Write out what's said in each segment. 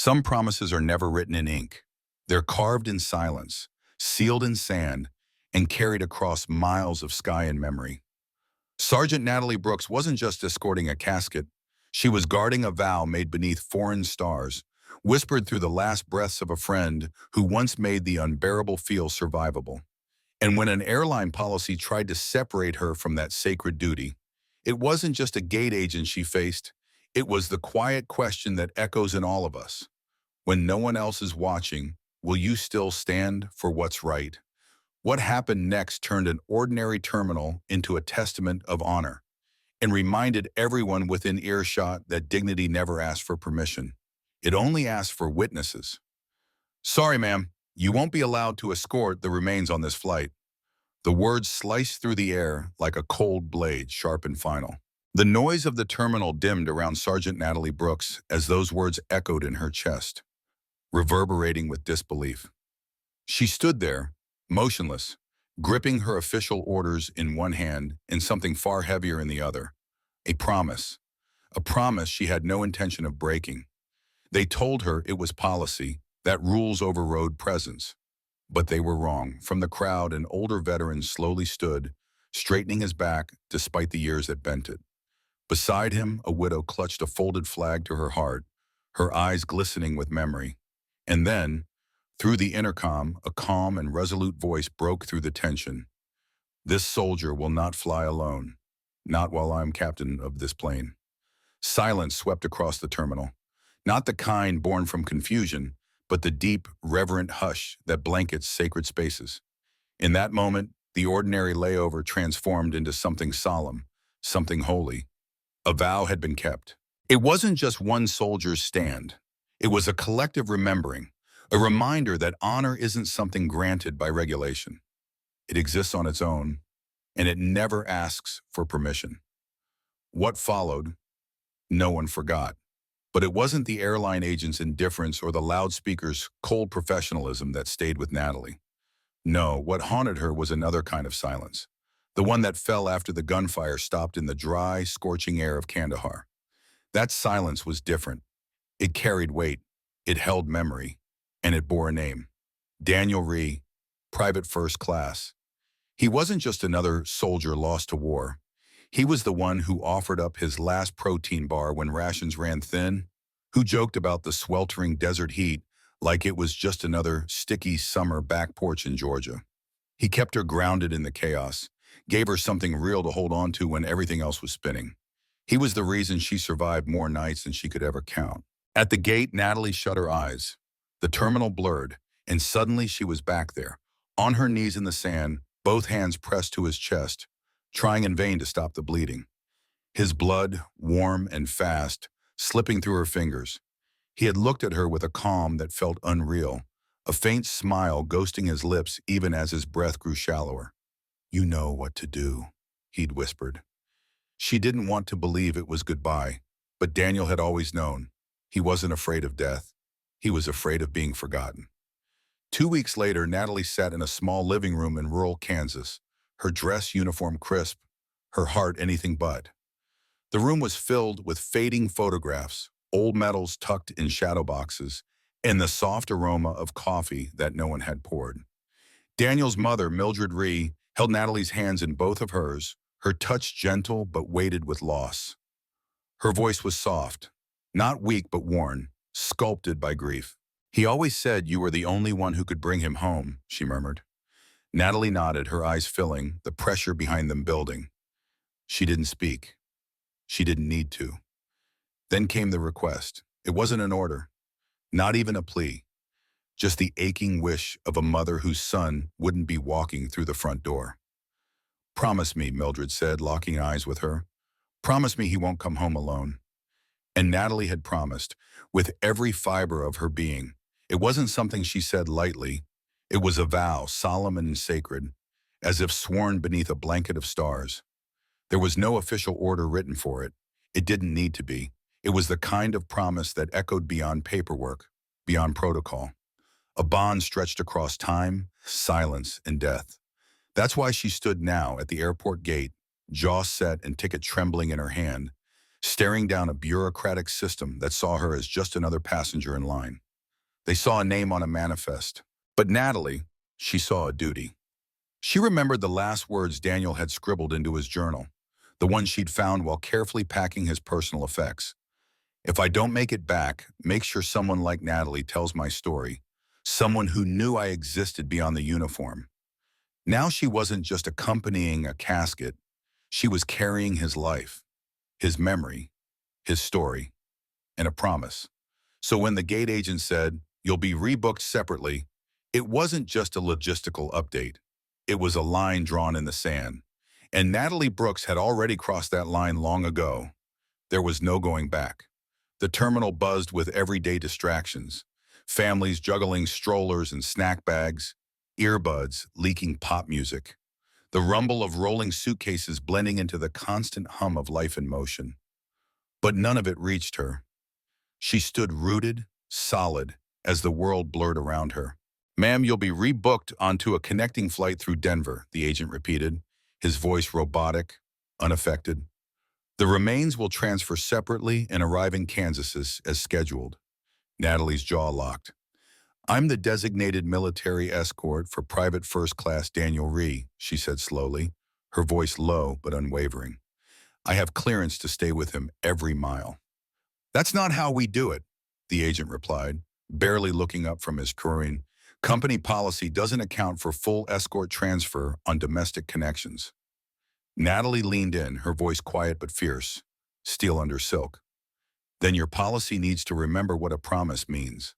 Some promises are never written in ink. They're carved in silence, sealed in sand, and carried across miles of sky and memory. Sergeant Natalie Brooks wasn't just escorting a casket. She was guarding a vow made beneath foreign stars, whispered through the last breaths of a friend who once made the unbearable feel survivable. And when an airline policy tried to separate her from that sacred duty, it wasn't just a gate agent she faced. It was the quiet question that echoes in all of us. When no one else is watching, will you still stand for what's right? What happened next turned an ordinary terminal into a testament of honor and reminded everyone within earshot that dignity never asked for permission. It only asked for witnesses. Sorry, ma'am, you won't be allowed to escort the remains on this flight. The words sliced through the air like a cold blade, sharp and final. The noise of the terminal dimmed around Sergeant Natalie Brooks as those words echoed in her chest, reverberating with disbelief. She stood there, motionless, gripping her official orders in one hand and something far heavier in the other. A promise she had no intention of breaking. They told her it was policy, that rules overrode presence. But they were wrong. From the crowd, an older veteran slowly stood, straightening his back despite the years that bent it. Beside him, a widow clutched a folded flag to her heart, her eyes glistening with memory. And then, through the intercom, a calm and resolute voice broke through the tension. This soldier will not fly alone, not while I'm captain of this plane. Silence swept across the terminal, not the kind born from confusion, but the deep, reverent hush that blankets sacred spaces. In that moment, the ordinary layover transformed into something solemn, something holy. A vow had been kept. It wasn't just one soldier's stand. It was a collective remembering, a reminder that honor isn't something granted by regulation. It exists on its own, and it never asks for permission. What followed, no one forgot. But it wasn't the airline agent's indifference or the loudspeaker's cold professionalism that stayed with Natalie. No, what haunted her was another kind of silence, the one that fell after the gunfire stopped in the dry, scorching air of Kandahar. That silence was different. It carried weight, it held memory, and it bore a name. Daniel Reese, Private First Class. He wasn't just another soldier lost to war. He was the one who offered up his last protein bar when rations ran thin, who joked about the sweltering desert heat like it was just another sticky summer back porch in Georgia. He kept her grounded in the chaos, gave her something real to hold on to when everything else was spinning. He was the reason she survived more nights than she could ever count. At the gate, Natalie shut her eyes. The terminal blurred, and suddenly she was back there, on her knees in the sand, both hands pressed to his chest, trying in vain to stop the bleeding. His blood, warm and fast, slipping through her fingers. He had looked at her with a calm that felt unreal, a faint smile ghosting his lips even as his breath grew shallower. You know what to do, he'd whispered. She didn't want to believe it was goodbye, but Daniel had always known. He wasn't afraid of death. He was afraid of being forgotten. 2 weeks later, Natalie sat in a small living room in rural Kansas, her dress uniform crisp, her heart anything but. The room was filled with fading photographs, old medals tucked in shadow boxes, and the soft aroma of coffee that no one had poured. Daniel's mother, Mildred Reese, held Natalie's hands in both of hers, her touch gentle but weighted with loss. Her voice was soft, not weak but worn, sculpted by grief. He always said you were the only one who could bring him home, she murmured. Natalie nodded, her eyes filling, the pressure behind them building. She didn't speak. She didn't need to. Then came the request. It wasn't an order, not even a plea, just the aching wish of a mother whose son wouldn't be walking through the front door. Promise me, Mildred said, locking eyes with her. Promise me he won't come home alone. And Natalie had promised, with every fiber of her being. It wasn't something she said lightly. It was a vow, solemn and sacred, as if sworn beneath a blanket of stars. There was no official order written for it. It didn't need to be. It was the kind of promise that echoed beyond paperwork, beyond protocol. A bond stretched across time, silence, and death. That's why she stood now at the airport gate, jaw set and ticket trembling in her hand, staring down a bureaucratic system that saw her as just another passenger in line. They saw a name on a manifest. But Natalie, she saw a duty. She remembered the last words Daniel had scribbled into his journal, the one she'd found while carefully packing his personal effects. If I don't make it back, make sure someone like Natalie tells my story, someone who knew I existed beyond the uniform. Now she wasn't just accompanying a casket, she was carrying his life, his memory, his story, and a promise. So when the gate agent said, "You'll be rebooked separately," it wasn't just a logistical update. It was a line drawn in the sand. And Natalie Brooks had already crossed that line long ago. There was no going back. The terminal buzzed with everyday distractions. Families juggling strollers and snack bags, earbuds leaking pop music, the rumble of rolling suitcases blending into the constant hum of life in motion. But none of it reached her. She stood rooted, solid, as the world blurred around her. "Ma'am, you'll be rebooked onto a connecting flight through Denver," the agent repeated, his voice robotic, unaffected. "The remains will transfer separately and arrive in Kansas as scheduled." Natalie's jaw locked. "I'm the designated military escort for Private First Class Daniel Reese," she said slowly, her voice low but unwavering. "I have clearance to stay with him every mile." "That's not how we do it," the agent replied, barely looking up from his crewing. "Company policy doesn't account for full escort transfer on domestic connections." Natalie leaned in, her voice quiet but fierce, steel under silk. "Then your policy needs to remember what a promise means."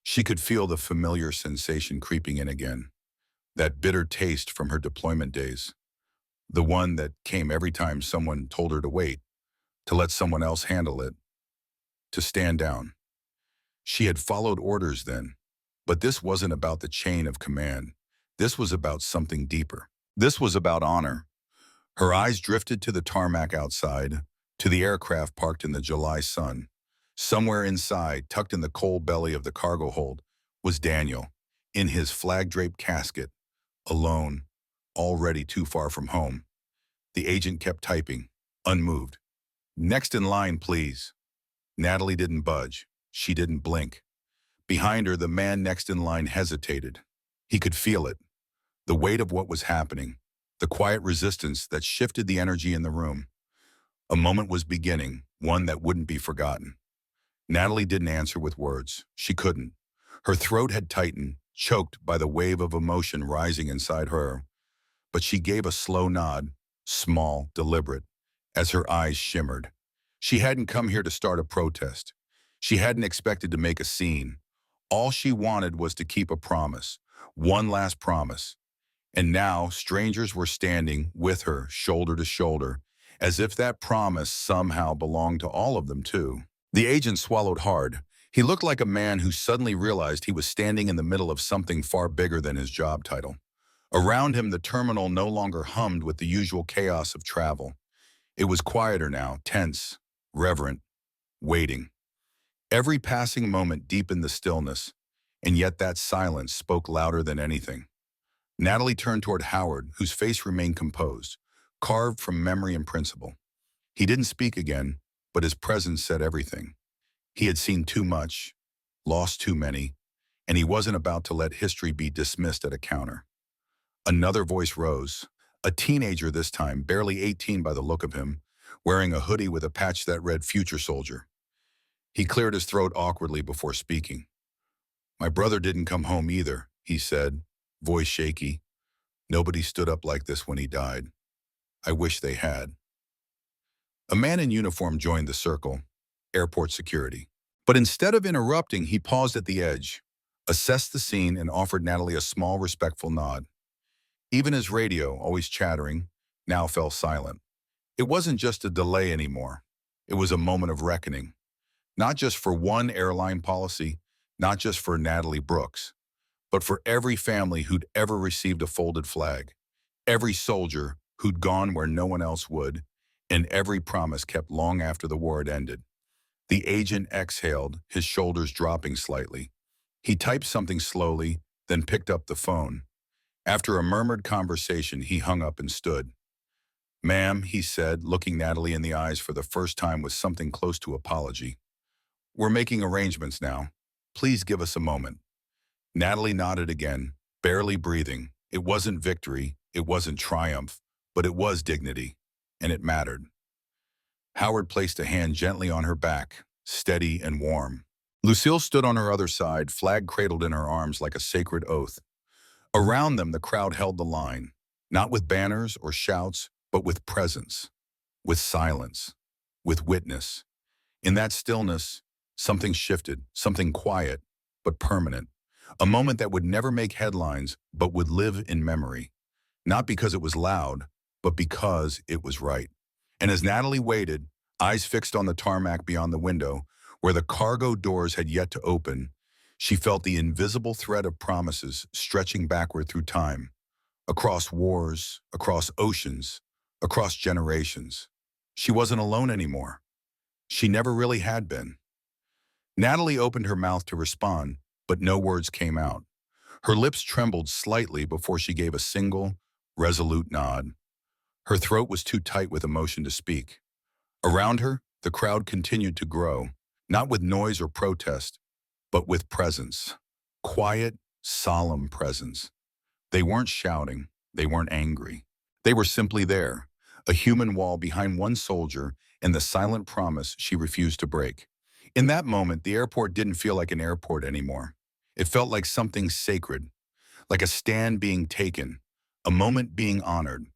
She could feel the familiar sensation creeping in again, that bitter taste from her deployment days, the one that came every time someone told her to wait, to let someone else handle it, to stand down. She had followed orders then, but this wasn't about the chain of command. This was about something deeper. This was about honor. Her eyes drifted to the tarmac outside, to the aircraft parked in the July sun. Somewhere inside, tucked in the cold belly of the cargo hold, was Daniel, in his flag-draped casket, alone, already too far from home. The agent kept typing, unmoved. "Next in line, please." Natalie didn't budge. She didn't blink. Behind her, the man next in line hesitated. He could feel it, the weight of what was happening, the quiet resistance that shifted the energy in the room. A moment was beginning, one that wouldn't be forgotten. Natalie didn't answer with words. She couldn't. Her throat had tightened, choked by the wave of emotion rising inside her. But she gave a slow nod, small, deliberate, as her eyes shimmered. She hadn't come here to start a protest. She hadn't expected to make a scene. All she wanted was to keep a promise, one last promise. And now strangers were standing with her, shoulder to shoulder, as if that promise somehow belonged to all of them too. The agent swallowed hard. He looked like a man who suddenly realized he was standing in the middle of something far bigger than his job title. Around him, the terminal no longer hummed with the usual chaos of travel. It was quieter now, tense, reverent, waiting. Every passing moment deepened the stillness, and yet that silence spoke louder than anything. Natalie turned toward Howard, whose face remained composed, carved from memory and principle. He didn't speak again, but his presence said everything. He had seen too much, lost too many, and he wasn't about to let history be dismissed at a counter. Another voice rose, a teenager this time, barely 18 by the look of him, wearing a hoodie with a patch that read "Future Soldier." He cleared his throat awkwardly before speaking. "My brother didn't come home either," he said, voice shaky. "Nobody stood up like this when he died. I wish they had." A man in uniform joined the circle, airport security. But instead of interrupting, he paused at the edge, assessed the scene, and offered Natalie a small, respectful nod. Even his radio, always chattering, now fell silent. It wasn't just a delay anymore. It was a moment of reckoning. Not just for one airline policy, not just for Natalie Brooks, but for every family who'd ever received a folded flag, every soldier who'd gone where no one else would, and every promise kept long after the war had ended. The agent exhaled, his shoulders dropping slightly. He typed something slowly, then picked up the phone. After a murmured conversation, he hung up and stood. Ma'am, he said, looking Natalie in the eyes for the first time with something close to apology. We're making arrangements now. Please give us a moment. Natalie nodded again, barely breathing. It wasn't victory, it wasn't triumph, but it was dignity, and it mattered. Howard placed a hand gently on her back, steady and warm. Lucille stood on her other side, flag cradled in her arms like a sacred oath. Around them, the crowd held the line, not with banners or shouts, but with presence, with silence, with witness. In that stillness, something shifted, something quiet, but permanent. A moment that would never make headlines, but would live in memory. Not because it was loud, but because it was right. And as Natalie waited, eyes fixed on the tarmac beyond the window, where the cargo doors had yet to open, she felt the invisible thread of promises stretching backward through time, across wars, across oceans, across generations. She wasn't alone anymore. She never really had been. Natalie opened her mouth to respond, but no words came out. Her lips trembled slightly before she gave a single, resolute nod. Her throat was too tight with emotion to speak. Around her, the crowd continued to grow, not with noise or protest, but with presence. Quiet, solemn presence. They weren't shouting, they weren't angry. They were simply there, a human wall behind one soldier and the silent promise she refused to break. In that moment, the airport didn't feel like an airport anymore. It felt like something sacred, like a stand being taken, a moment being honored.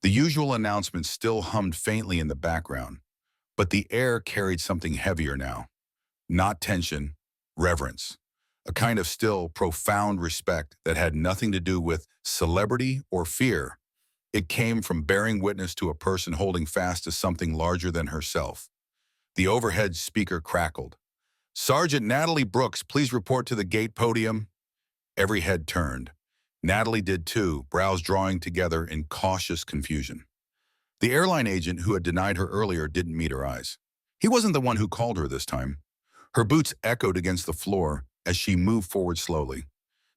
The usual announcements still hummed faintly in the background, but the air carried something heavier now. Not tension, reverence. A kind of still, profound respect that had nothing to do with celebrity or fear. It came from bearing witness to a person holding fast to something larger than herself. The overhead speaker crackled. "Sergeant Natalie Brooks, please report to the gate podium." Every head turned. Natalie did too, brows drawing together in cautious confusion. The airline agent who had denied her earlier didn't meet her eyes. He wasn't the one who called her this time. Her boots echoed against the floor as she moved forward slowly.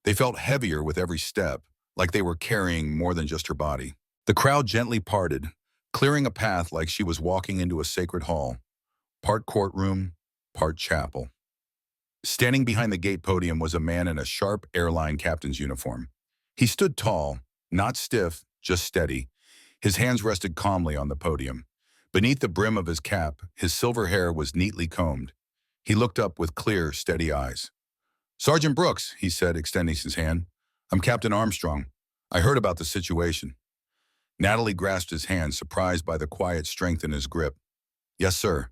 They felt heavier with every step, like they were carrying more than just her body. The crowd gently parted, clearing a path like she was walking into a sacred hall, part courtroom, part chapel. Standing behind the gate podium was a man in a sharp airline captain's uniform. He stood tall, not stiff, just steady. His hands rested calmly on the podium. Beneath the brim of his cap, his silver hair was neatly combed. He looked up with clear, steady eyes. "Sergeant Brooks," he said, extending his hand. "I'm Captain Armstrong. I heard about the situation." Natalie grasped his hand, surprised by the quiet strength in his grip. "Yes, sir."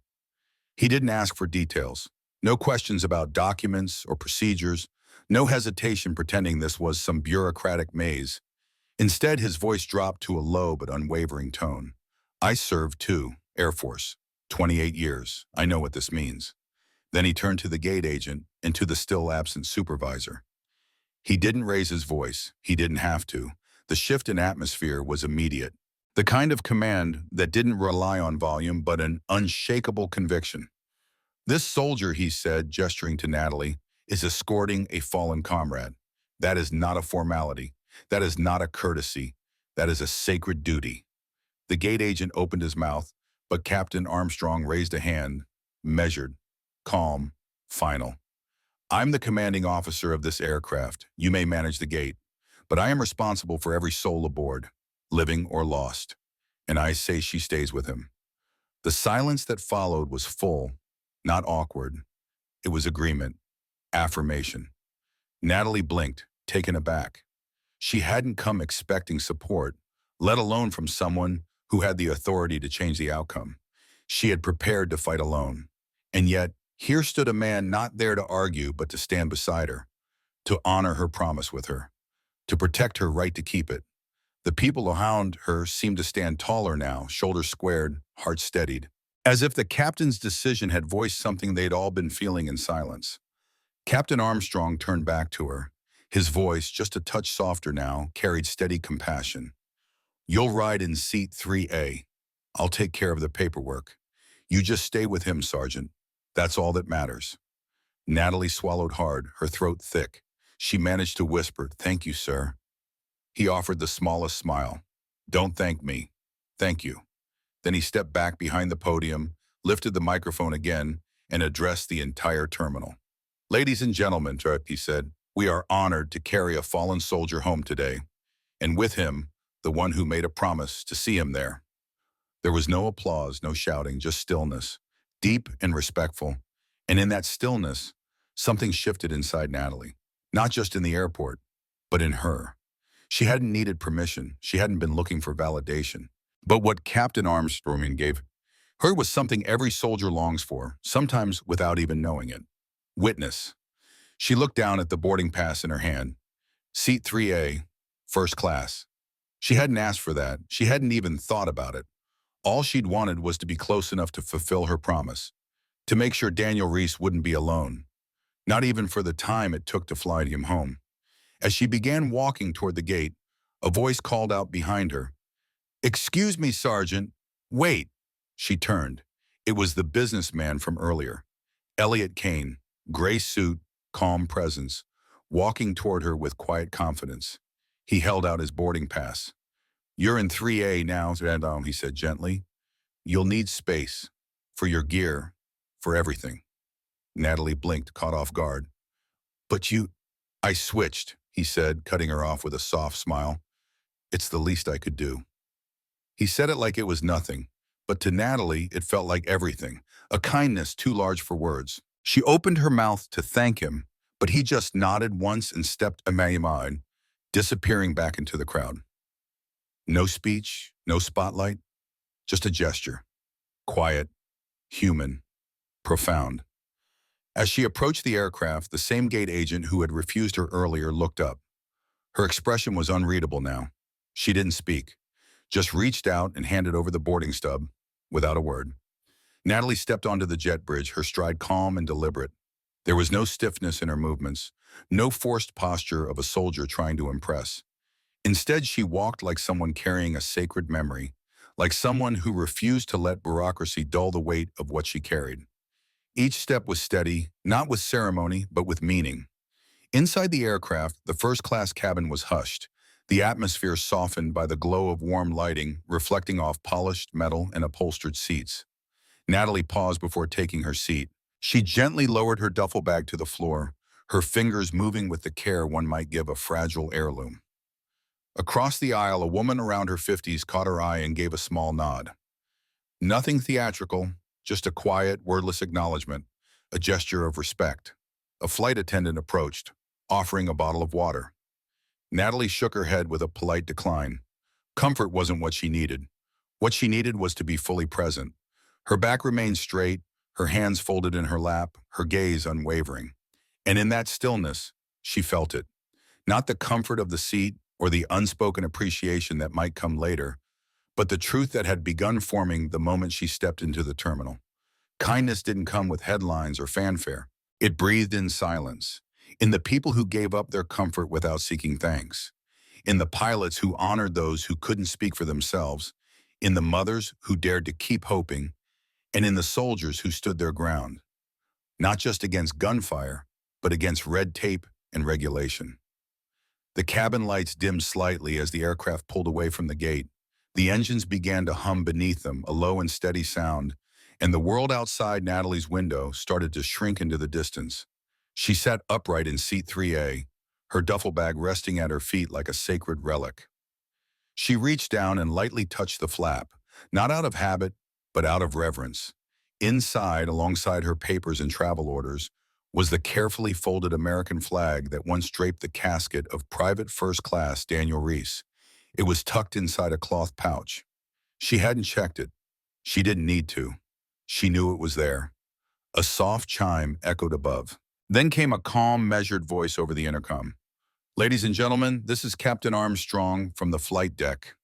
He didn't ask for details. No questions about documents or procedures. No hesitation pretending this was some bureaucratic maze. Instead, his voice dropped to a low but unwavering tone. "I served too, Air Force. 28 years. I know what this means." Then he turned to the gate agent and to the still absent supervisor. He didn't raise his voice. He didn't have to. The shift in atmosphere was immediate. The kind of command that didn't rely on volume but an unshakable conviction. "This soldier," he said, gesturing to Natalie, "is escorting a fallen comrade. That is not a formality. That is not a courtesy. That is a sacred duty." The gate agent opened his mouth, but Captain Armstrong raised a hand, measured, calm, final. "I'm the commanding officer of this aircraft. You may manage the gate, but I am responsible for every soul aboard, living or lost. And I say she stays with him." The silence that followed was full, not awkward. It was agreement, affirmation. Natalie blinked, taken aback. She hadn't come expecting support, let alone from someone who had the authority to change the outcome. She had prepared to fight alone. And yet, here stood a man not there to argue but to stand beside her, to honor her promise with her, to protect her right to keep it. The people around her seemed to stand taller now, shoulders squared, hearts steadied, as if the captain's decision had voiced something they'd all been feeling in silence. Captain Armstrong turned back to her. His voice, just a touch softer now, carried steady compassion. "You'll ride in seat 3A. I'll take care of the paperwork. You just stay with him, Sergeant. That's all that matters." Natalie swallowed hard, her throat thick. She managed to whisper, "Thank you, sir." He offered the smallest smile. "Don't thank me. Thank you." Then he stepped back behind the podium, lifted the microphone again, and addressed the entire terminal. "Ladies and gentlemen," he said, "we are honored to carry a fallen soldier home today, and with him, the one who made a promise to see him there." There was no applause, no shouting, just stillness, deep and respectful. And in that stillness, something shifted inside Natalie. Not just in the airport, but in her. She hadn't needed permission. She hadn't been looking for validation. But what Captain Armstrong gave her was something every soldier longs for, sometimes without even knowing it. Witness. She looked down at the boarding pass in her hand. Seat 3A, first class. She hadn't asked for that. She hadn't even thought about it. All she'd wanted was to be close enough to fulfill her promise, to make sure Daniel Reese wouldn't be alone, not even for the time it took to fly him home. As she began walking toward the gate, a voice called out behind her, "Excuse me, Sergeant. Wait." She turned. It was the businessman from earlier, Elliot Kane, gray suit, calm presence, walking toward her with quiet confidence. He held out his boarding pass. "You're in 3A now," he said gently. "You'll need space. For your gear. For everything." Natalie blinked, caught off guard. "But you—" "I switched," he said, cutting her off with a soft smile. "It's the least I could do." He said it like it was nothing, but to Natalie it felt like everything, a kindness too large for words. She opened her mouth to thank him, but he just nodded once and stepped amid, disappearing back into the crowd. No speech, no spotlight, just a gesture. Quiet, human, profound. As she approached the aircraft, the same gate agent who had refused her earlier looked up. Her expression was unreadable now. She didn't speak, just reached out and handed over the boarding stub, without a word. Natalie stepped onto the jet bridge, her stride calm and deliberate. There was no stiffness in her movements, no forced posture of a soldier trying to impress. Instead, she walked like someone carrying a sacred memory, like someone who refused to let bureaucracy dull the weight of what she carried. Each step was steady, not with ceremony, but with meaning. Inside the aircraft, the first-class cabin was hushed, the atmosphere softened by the glow of warm lighting reflecting off polished metal and upholstered seats. Natalie paused before taking her seat. She gently lowered her duffel bag to the floor, her fingers moving with the care one might give a fragile heirloom. Across the aisle, a woman around her 50s caught her eye and gave a small nod. Nothing theatrical, just a quiet, wordless acknowledgement, a gesture of respect. A flight attendant approached, offering a bottle of water. Natalie shook her head with a polite decline. Comfort wasn't what she needed. What she needed was to be fully present. Her back remained straight, her hands folded in her lap, her gaze unwavering. And in that stillness, she felt it. Not the comfort of the seat or the unspoken appreciation that might come later, but the truth that had begun forming the moment she stepped into the terminal. Kindness didn't come with headlines or fanfare. It breathed in silence, in the people who gave up their comfort without seeking thanks, in the pilots who honored those who couldn't speak for themselves, in the mothers who dared to keep hoping, and in the soldiers who stood their ground, not just against gunfire, but against red tape and regulation. The cabin lights dimmed slightly as the aircraft pulled away from the gate. The engines began to hum beneath them, a low and steady sound, and the world outside Natalie's window started to shrink into the distance. She sat upright in seat 3A, her duffel bag resting at her feet like a sacred relic. She reached down and lightly touched the flap, not out of habit, but out of reverence. Inside, alongside her papers and travel orders, was the carefully folded American flag that once draped the casket of Private First Class Daniel Reese. It was tucked inside a cloth pouch. She hadn't checked it. She didn't need to. She knew it was there. A soft chime echoed above. Then came a calm, measured voice over the intercom. "Ladies and gentlemen, this is Captain Armstrong from the flight deck.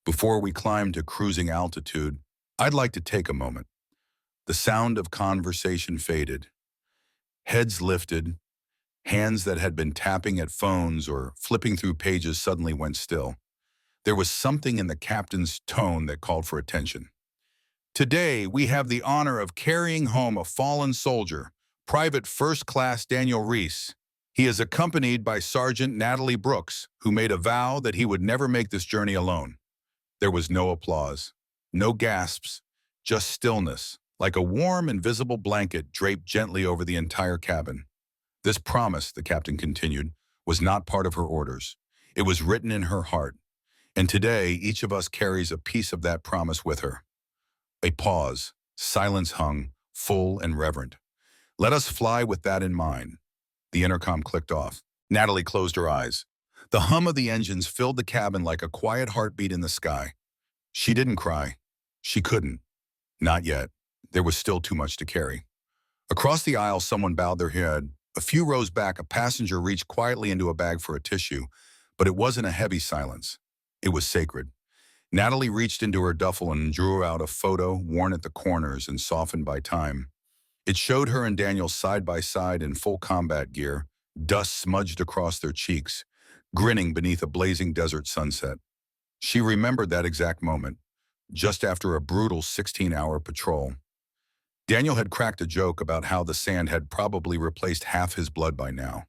Before we climb to cruising altitude, I'd like to take a moment." The sound of conversation faded. Heads lifted, hands that had been tapping at phones or flipping through pages suddenly went still. There was something in the captain's tone that called for attention. "Today, we have the honor of carrying home a fallen soldier, Private First Class Daniel Reese. He is accompanied by Sergeant Natalie Brooks, who made a vow that he would never make this journey alone." There was no applause, no gasps, just stillness, like a warm, invisible blanket draped gently over the entire cabin. This promise, the captain continued, was not part of her orders. It was written in her heart. And today, each of us carries a piece of that promise with her. A pause, silence hung, full and reverent. Let us fly with that in mind. The intercom clicked off. Natalie closed her eyes. The hum of the engines filled the cabin like a quiet heartbeat in the sky. She didn't cry. She couldn't. Not yet. There was still too much to carry. Across the aisle, someone bowed their head. A few rows back, a passenger reached quietly into a bag for a tissue, but it wasn't a heavy silence. It was sacred. Natalie reached into her duffel and drew out a photo worn at the corners and softened by time. It showed her and Daniel side by side in full combat gear, dust smudged across their cheeks, grinning beneath a blazing desert sunset. She remembered that exact moment, just after a brutal 16-hour patrol. Daniel had cracked a joke about how the sand had probably replaced half his blood by now.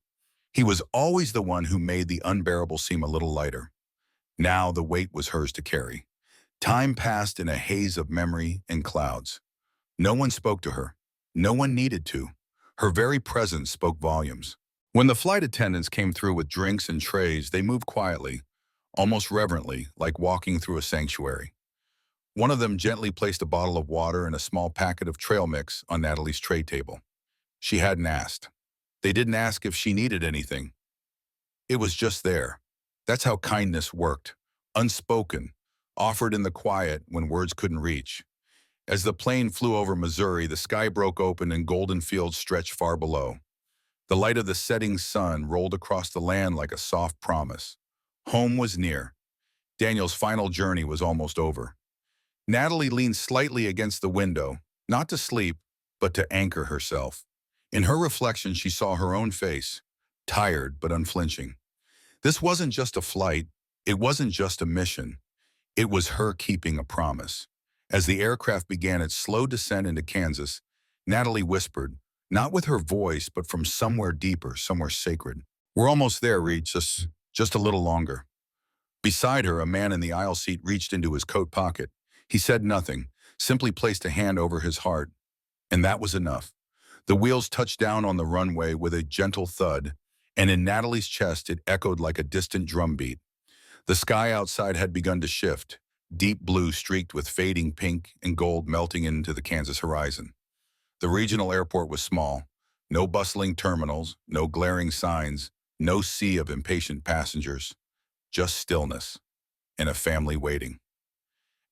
He was always the one who made the unbearable seem a little lighter. Now the weight was hers to carry. Time passed in a haze of memory and clouds. No one spoke to her. No one needed to. Her very presence spoke volumes. When the flight attendants came through with drinks and trays, they moved quietly, almost reverently, like walking through a sanctuary. One of them gently placed a bottle of water and a small packet of trail mix on Natalie's tray table. She hadn't asked. They didn't ask if she needed anything. It was just there. That's how kindness worked. Unspoken, offered in the quiet when words couldn't reach. As the plane flew over Missouri, the sky broke open and golden fields stretched far below. The light of the setting sun rolled across the land like a soft promise. Home was near. Daniel's final journey was almost over. Natalie leaned slightly against the window, not to sleep, but to anchor herself. In her reflection, she saw her own face, tired but unflinching. This wasn't just a flight. It wasn't just a mission. It was her keeping a promise. As the aircraft began its slow descent into Kansas, Natalie whispered, not with her voice, but from somewhere deeper, somewhere sacred. "We're almost there, Reese, just a little longer." Beside her, a man in the aisle seat reached into his coat pocket. He said nothing, simply placed a hand over his heart. And that was enough. The wheels touched down on the runway with a gentle thud, and in Natalie's chest it echoed like a distant drumbeat. The sky outside had begun to shift, deep blue streaked with fading pink and gold melting into the Kansas horizon. The regional airport was small. No bustling terminals, no glaring signs, no sea of impatient passengers. Just stillness and a family waiting.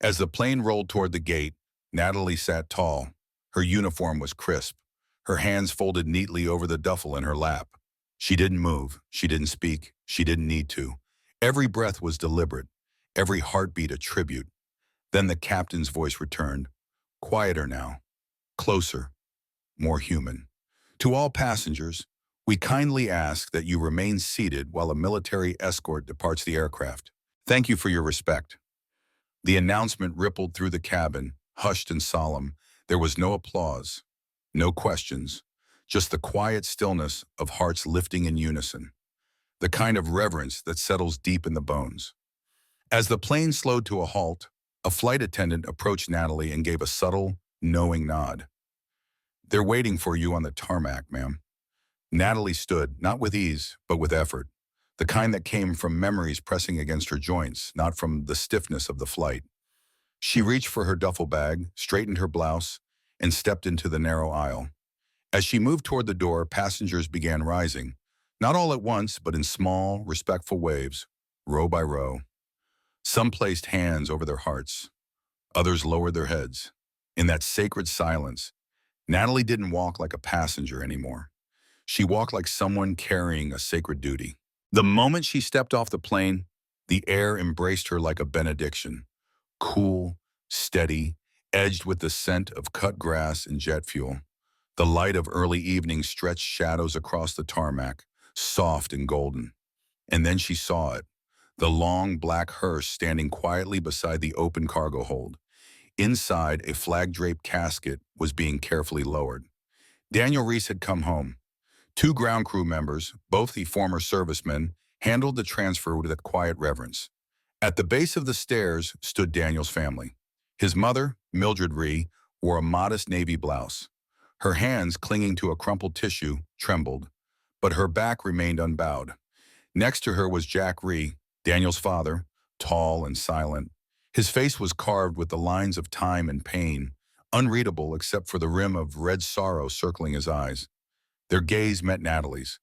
As the plane rolled toward the gate, Natalie sat tall. Her uniform was crisp, her hands folded neatly over the duffel in her lap. She didn't move, she didn't speak, she didn't need to. Every breath was deliberate, every heartbeat a tribute. Then the captain's voice returned, quieter now, closer, more human. "To all passengers, we kindly ask that you remain seated while a military escort departs the aircraft. Thank you for your respect." The announcement rippled through the cabin, hushed and solemn. There was no applause, no questions, just the quiet stillness of hearts lifting in unison, the kind of reverence that settles deep in the bones. As the plane slowed to a halt, a flight attendant approached Natalie and gave a subtle, knowing nod. "They're waiting for you on the tarmac, ma'am." Natalie stood, not with ease, but with effort, the kind that came from memories pressing against her joints, not from the stiffness of the flight. She reached for her duffel bag, straightened her blouse, and stepped into the narrow aisle. As she moved toward the door, passengers began rising, not all at once, but in small, respectful waves, row by row. Some placed hands over their hearts. Others lowered their heads. In that sacred silence, Natalie didn't walk like a passenger anymore. She walked like someone carrying a sacred duty. The moment she stepped off the plane, the air embraced her like a benediction. Cool, steady, edged with the scent of cut grass and jet fuel. The light of early evening stretched shadows across the tarmac, soft and golden. And then she saw it, the long black hearse standing quietly beside the open cargo hold. Inside, a flag-draped casket was being carefully lowered. Daniel Reese had come home. 2 ground crew members, both the former servicemen, handled the transfer with a quiet reverence. At the base of the stairs stood Daniel's family. His mother, Mildred Ree, wore a modest navy blouse. Her hands, clinging to a crumpled tissue, trembled, but her back remained unbowed. Next to her was Jack Ree, Daniel's father, tall and silent. His face was carved with the lines of time and pain, unreadable except for the rim of red sorrow circling his eyes. Their gaze met Natalie's,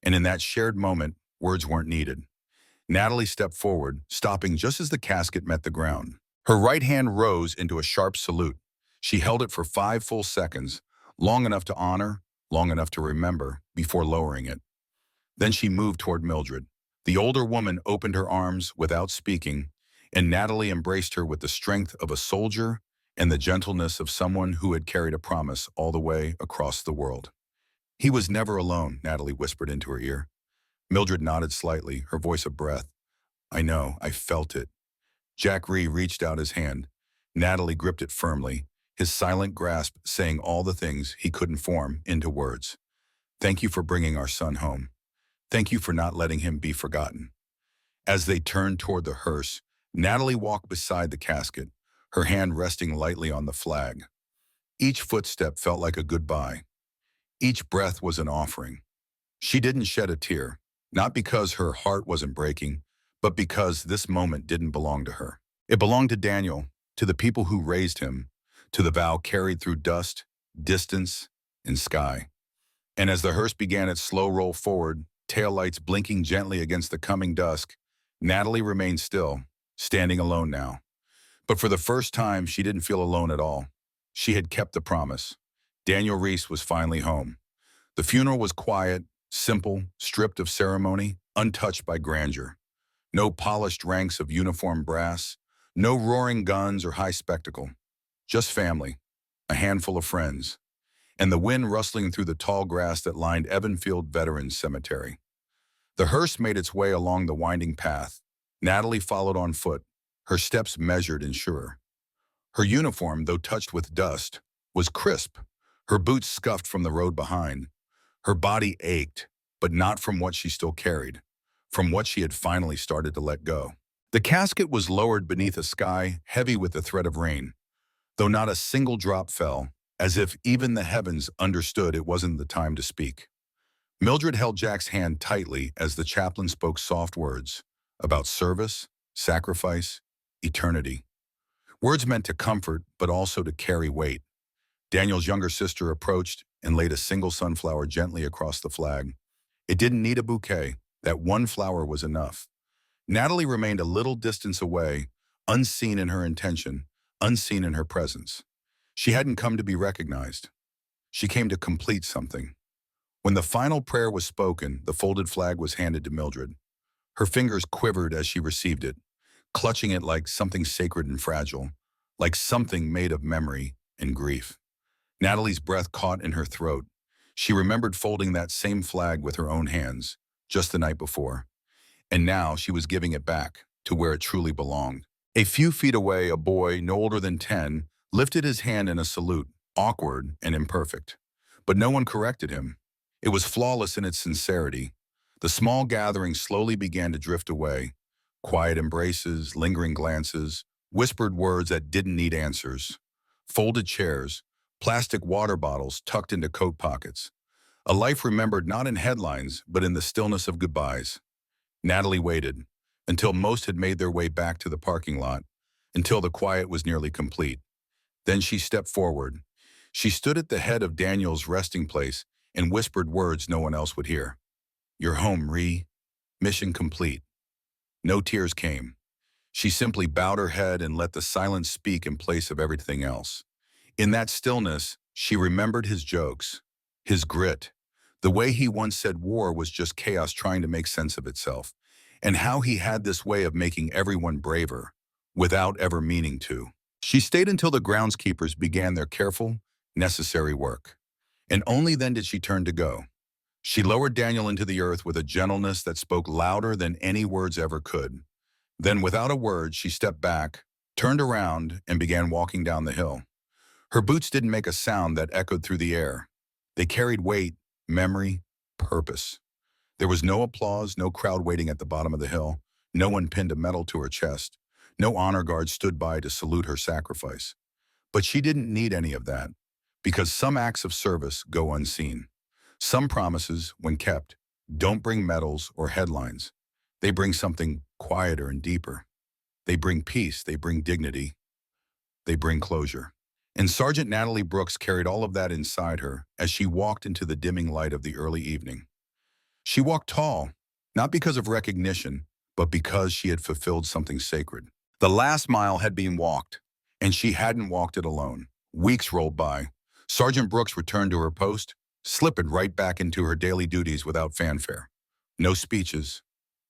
and in that shared moment, words weren't needed. Natalie stepped forward, stopping just as the casket met the ground. Her right hand rose into a sharp salute. She held it for 5 full seconds, long enough to honor, long enough to remember, before lowering it. Then she moved toward Mildred. The older woman opened her arms without speaking, and Natalie embraced her with the strength of a soldier and the gentleness of someone who had carried a promise all the way across the world. "He was never alone," Natalie whispered into her ear. Mildred nodded slightly, her voice a breath. "I know, I felt it." Jack Ree reached out his hand. Natalie gripped it firmly, his silent grasp saying all the things he couldn't form into words. "Thank you for bringing our son home. Thank you for not letting him be forgotten." As they turned toward the hearse, Natalie walked beside the casket, her hand resting lightly on the flag. Each footstep felt like a goodbye. Each breath was an offering. She didn't shed a tear, not because her heart wasn't breaking, but because this moment didn't belong to her. It belonged to Daniel, to the people who raised him, to the vow carried through dust, distance, and sky. And as the hearse began its slow roll forward, taillights blinking gently against the coming dusk, Natalie remained still, standing alone now. But for the first time, she didn't feel alone at all. She had kept the promise. Daniel Reese was finally home. The funeral was quiet, simple, stripped of ceremony, untouched by grandeur. No polished ranks of uniformed brass, no roaring guns or high spectacle. Just family, a handful of friends, and the wind rustling through the tall grass that lined Evanfield Veterans Cemetery. The hearse made its way along the winding path. Natalie followed on foot, her steps measured and sure. Her uniform, though touched with dust, was crisp, her boots scuffed from the road behind. Her body ached, but not from what she still carried, from what she had finally started to let go. The casket was lowered beneath a sky heavy with the threat of rain, though not a single drop fell, as if even the heavens understood it wasn't the time to speak. Mildred held Jack's hand tightly as the chaplain spoke soft words about service, sacrifice, eternity. Words meant to comfort, but also to carry weight. Daniel's younger sister approached and laid a single sunflower gently across the flag. It didn't need a bouquet. That one flower was enough. Natalie remained a little distance away, unseen in her intention, unseen in her presence. She hadn't come to be recognized. She came to complete something. When the final prayer was spoken, the folded flag was handed to Mildred. Her fingers quivered as she received it, clutching it like something sacred and fragile, like something made of memory and grief. Natalie's breath caught in her throat. She remembered folding that same flag with her own hands, just the night before. And now she was giving it back, to where it truly belonged. A few feet away, a boy, no older than 10, lifted his hand in a salute, awkward and imperfect. But no one corrected him. It was flawless in its sincerity. The small gathering slowly began to drift away. Quiet embraces, lingering glances, whispered words that didn't need answers. Folded chairs, plastic water bottles tucked into coat pockets. A life remembered not in headlines, but in the stillness of goodbyes. Natalie waited, until most had made their way back to the parking lot, until the quiet was nearly complete. Then she stepped forward. She stood at the head of Daniel's resting place and whispered words no one else would hear. "You're home, Ree. Mission complete." No tears came. She simply bowed her head and let the silence speak in place of everything else. In that stillness, she remembered his jokes, his grit, the way he once said war was just chaos trying to make sense of itself, and how he had this way of making everyone braver, without ever meaning to. She stayed until the groundskeepers began their careful, necessary work. And only then did she turn to go. She lowered Daniel into the earth with a gentleness that spoke louder than any words ever could. Then, without a word, she stepped back, turned around, and began walking down the hill. Her boots didn't make a sound that echoed through the air. They carried weight, memory, purpose. There was no applause, no crowd waiting at the bottom of the hill, No one pinned a medal to her chest. No honor guard stood by to salute her sacrifice. But she didn't need any of that, because some acts of service go unseen. Some promises, when kept, don't bring medals or headlines. They bring something quieter and deeper. They bring peace, they bring dignity, they bring closure. And Sergeant Natalie Brooks carried all of that inside her as she walked into the dimming light of the early evening. She walked tall, not because of recognition, but because she had fulfilled something sacred. The last mile had been walked, and she hadn't walked it alone. Weeks rolled by. Sergeant Brooks returned to her post, slipped right back into her daily duties without fanfare. No speeches,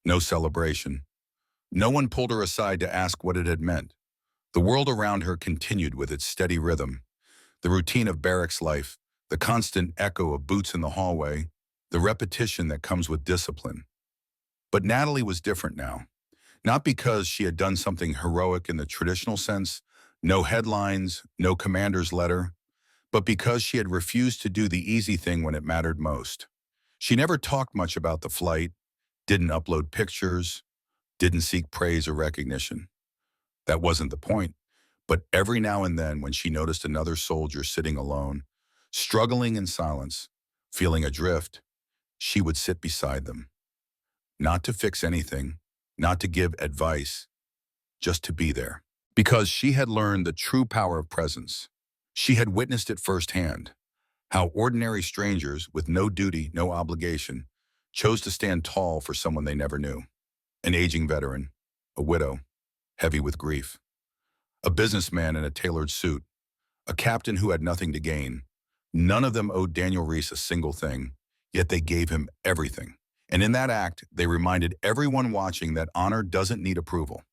no celebration. No one pulled her aside to ask what it had meant. The world around her continued with its steady rhythm. The routine of barracks life, the constant echo of boots in the hallway, the repetition that comes with discipline. But Natalie was different now. Not because she had done something heroic in the traditional sense, no headlines, no commander's letter, but because she had refused to do the easy thing when it mattered most. She never talked much about the flight, didn't upload pictures, didn't seek praise or recognition. That wasn't the point. But every now and then, when she noticed another soldier sitting alone, struggling in silence, feeling adrift, she would sit beside them. Not to fix anything, not to give advice, just to be there. Because she had learned the true power of presence. She had witnessed it firsthand, how ordinary strangers with no duty, no obligation, chose to stand tall for someone they never knew. An aging veteran, a widow, heavy with grief, a businessman in a tailored suit, a captain who had nothing to gain. None of them owed Daniel Reese a single thing, yet they gave him everything. And in that act, they reminded everyone watching that honor doesn't need approval.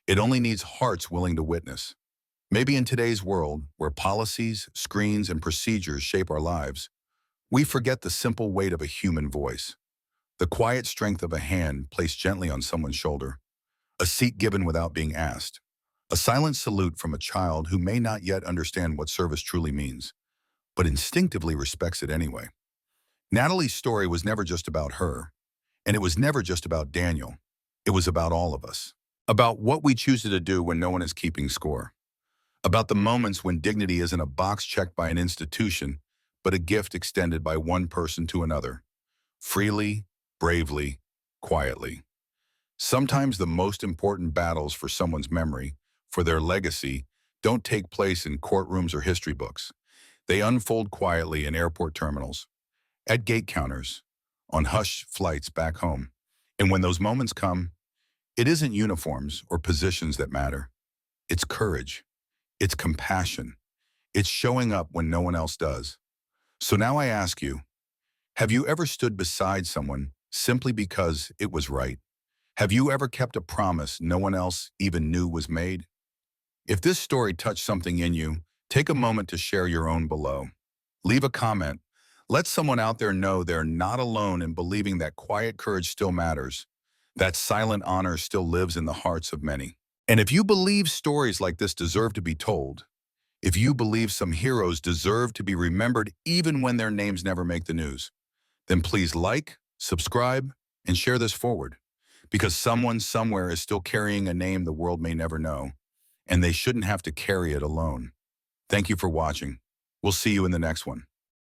It only needs hearts willing to witness. Maybe in today's world, where policies, screens, and procedures shape our lives, we forget the simple weight of a human voice, the quiet strength of a hand placed gently on someone's shoulder, a seat given without being asked, a silent salute from a child who may not yet understand what service truly means, but instinctively respects it anyway. Natalie's story was never just about her, and it was never just about Daniel. It was about all of us. About what we choose to do when no one is keeping score. About the moments when dignity isn't a box checked by an institution, but a gift extended by one person to another. Freely, bravely, quietly. Sometimes the most important battles for someone's memory, for their legacy, don't take place in courtrooms or history books. They unfold quietly in airport terminals, at gate counters, on hushed flights back home. And when those moments come, it isn't uniforms or positions that matter. It's courage. It's compassion. It's showing up when no one else does. So now I ask you, have you ever stood beside someone simply because it was right? Have you ever kept a promise no one else even knew was made? If this story touched something in you, take a moment to share your own below. Leave a comment. Let someone out there know they're not alone in believing that quiet courage still matters, that silent honor still lives in the hearts of many. And if you believe stories like this deserve to be told, if you believe some heroes deserve to be remembered even when their names never make the news, then please like, subscribe, and share this forward. Because someone somewhere is still carrying a name the world may never know, and they shouldn't have to carry it alone. Thank you for watching. We'll see you in the next one.